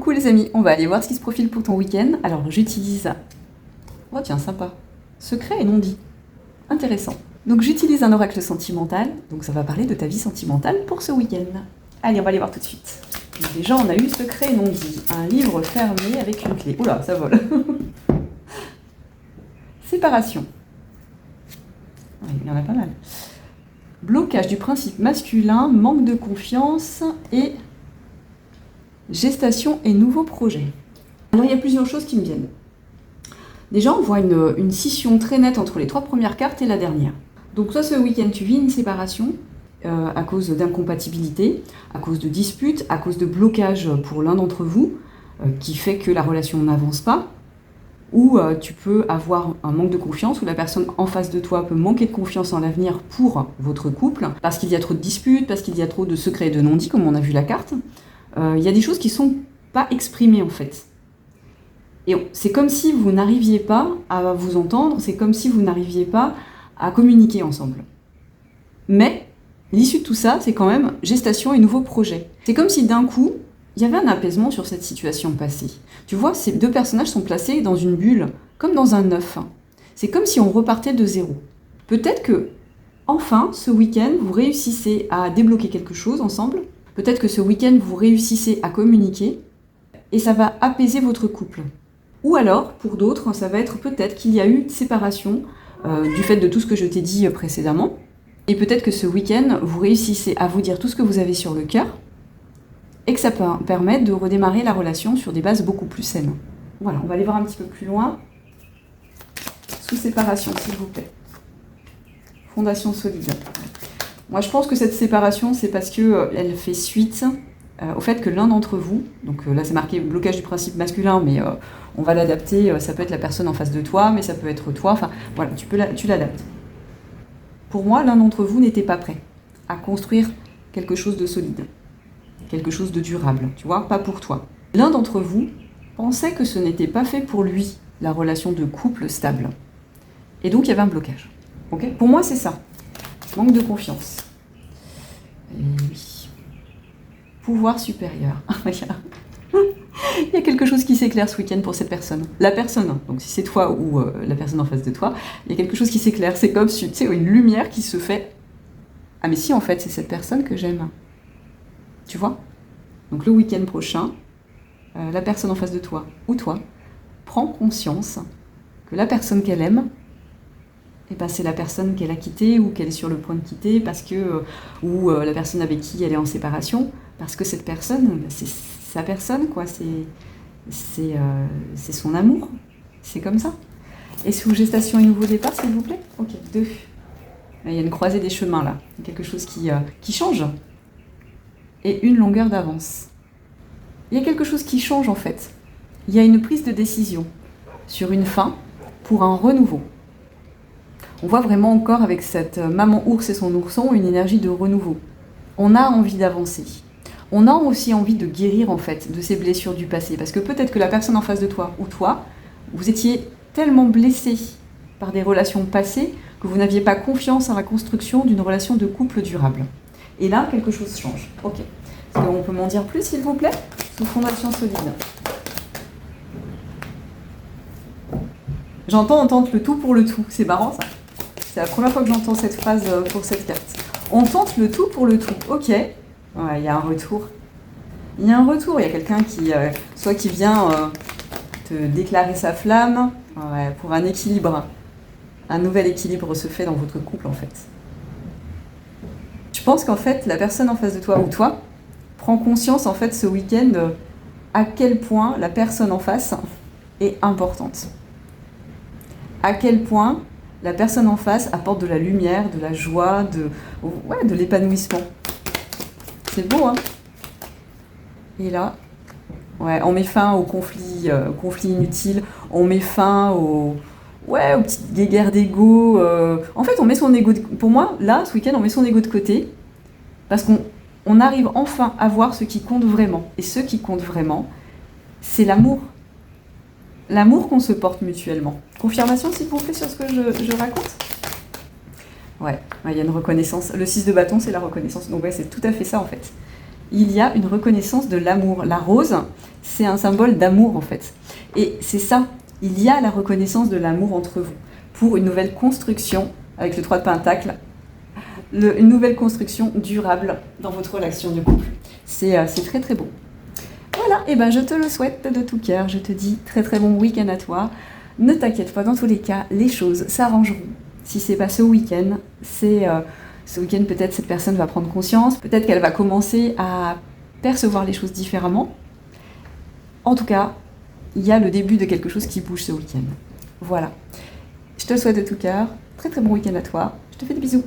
Coucou les amis, on va aller voir ce qui se profile pour ton week-end. Alors j'utilise... Oh tiens, sympa. Secret et non dit. Intéressant. Donc j'utilise un oracle sentimental, donc ça va parler de ta vie sentimentale pour ce week-end. Allez, on va aller voir tout de suite. Donc, déjà, on a eu Secret et non dit. Un livre fermé avec une clé. Oula, ça vole. Séparation. Ouais, il y en a pas mal. Blocage du principe masculin, manque de confiance et gestation et nouveaux projets. Alors il y a plusieurs choses qui me viennent. Déjà, on voit une scission très nette entre les 3 premières cartes et la dernière. Donc soit ce week-end tu vis une séparation à cause d'incompatibilité, à cause de disputes, à cause de blocage pour l'un d'entre vous qui fait que la relation n'avance pas, ou tu peux avoir un manque de confiance, où la personne en face de toi peut manquer de confiance en l'avenir pour votre couple, parce qu'il y a trop de disputes, parce qu'il y a trop de secrets et de non-dits, comme on a vu la carte. Il y a des choses qui ne sont pas exprimées en fait. Et c'est comme si vous n'arriviez pas à vous entendre, c'est comme si vous n'arriviez pas à communiquer ensemble. Mais l'issue de tout ça, c'est quand même gestation et nouveaux projets. C'est comme si d'un coup, il y avait un apaisement sur cette situation passée. Tu vois, ces 2 personnages sont placés dans une bulle, comme dans un œuf. C'est comme si on repartait de zéro. Peut-être que, enfin, ce week-end, vous réussissez à débloquer quelque chose ensemble. Peut-être que ce week-end, vous réussissez à communiquer et ça va apaiser votre couple. Ou alors, pour d'autres, ça va être peut-être qu'il y a eu une séparation du fait de tout ce que je t'ai dit précédemment. Et peut-être que ce week-end, vous réussissez à vous dire tout ce que vous avez sur le cœur et que ça peut permettre de redémarrer la relation sur des bases beaucoup plus saines. Voilà, on va aller voir un petit peu plus loin. Sous séparation, s'il vous plaît. Fondation solide. Moi, je pense que cette séparation, c'est parce qu'elle fait suite au fait que l'un d'entre vous, donc là c'est marqué blocage du principe masculin, mais on va l'adapter, ça peut être la personne en face de toi, mais ça peut être toi, enfin voilà, tu l'adaptes. Pour moi, l'un d'entre vous n'était pas prêt à construire quelque chose de solide, quelque chose de durable, tu vois, pas pour toi. L'un d'entre vous pensait que ce n'était pas fait pour lui, la relation de couple stable. Et donc il y avait un blocage. Okay, pour moi, c'est ça. Manque de confiance. Et oui. Pouvoir supérieur. Il y a quelque chose qui s'éclaire ce week-end pour cette personne. La personne, donc si c'est toi ou la personne en face de toi, il y a quelque chose qui s'éclaire. C'est comme, tu sais, une lumière qui se fait. Ah mais si, en fait, c'est cette personne que j'aime. Tu vois ? Donc le week-end prochain, la personne en face de toi ou toi prend conscience que la personne qu'elle aime, et ben c'est la personne qu'elle a quittée ou qu'elle est sur le point de quitter parce que ou la personne avec qui elle est en séparation, parce que cette personne, c'est sa personne, quoi, c'est son amour, c'est comme ça. Et sous gestation et nouveau départ, s'il vous plaît. Ok, 2. Il y a une croisée des chemins là, quelque chose qui change et une longueur d'avance. Il y a quelque chose qui change en fait. Il y a une prise de décision sur une fin pour un renouveau. On voit vraiment encore avec cette maman ours et son ourson une énergie de renouveau. On a envie d'avancer. On a aussi envie de guérir en fait de ces blessures du passé. Parce que peut-être que la personne en face de toi ou toi, vous étiez tellement blessé par des relations passées que vous n'aviez pas confiance en la construction d'une relation de couple durable. Et là, quelque chose change. Ok. Est-ce qu'on peut m'en dire plus, s'il vous plaît ? Sous fondation solide. J'entends, on tente le tout pour le tout. C'est marrant ça. C'est la première fois que j'entends cette phrase pour cette carte. On tente le tout pour le tout. Ok. Ouais, il y a un retour. Il y a un retour. Il y a quelqu'un qui, soit qui vient te déclarer sa flamme, ouais, pour un équilibre. Un nouvel équilibre se fait dans votre couple en fait. Je pense qu'en fait, la personne en face de toi ou toi prend conscience en fait ce week-end à quel point la personne en face est importante. À quel point la personne en face apporte de la lumière, de la joie, de l'épanouissement. C'est beau, hein ? Et là, ouais, on met fin au conflit inutile, on met fin aux petites guéguerres d'ego. En fait, on met son ego... Pour moi, là, ce week-end, on met son ego de côté parce qu'on arrive enfin à voir ce qui compte vraiment. Et ce qui compte vraiment, c'est l'amour. L'amour qu'on se porte mutuellement. Confirmation, s'il vous plaît, sur ce que je raconte ? Ouais, il y a une reconnaissance. Le 6 de bâton, c'est la reconnaissance. Donc ouais, c'est tout à fait ça, en fait. Il y a une reconnaissance de l'amour. La rose, c'est un symbole d'amour en fait. Et c'est ça, il y a la reconnaissance de l'amour entre vous pour une nouvelle construction avec le 3 de Pentacle, une nouvelle construction durable dans votre relation de couple. C'est très très beau. Voilà, et ben je te le souhaite de tout cœur, je te dis très très bon week-end à toi. Ne t'inquiète pas, dans tous les cas, les choses s'arrangeront. Si c'est pas ce week-end, ce week-end peut-être cette personne va prendre conscience, peut-être qu'elle va commencer à percevoir les choses différemment. En tout cas, il y a le début de quelque chose qui bouge ce week-end. Voilà. Je te le souhaite de tout cœur. Très très bon week-end à toi. Je te fais des bisous.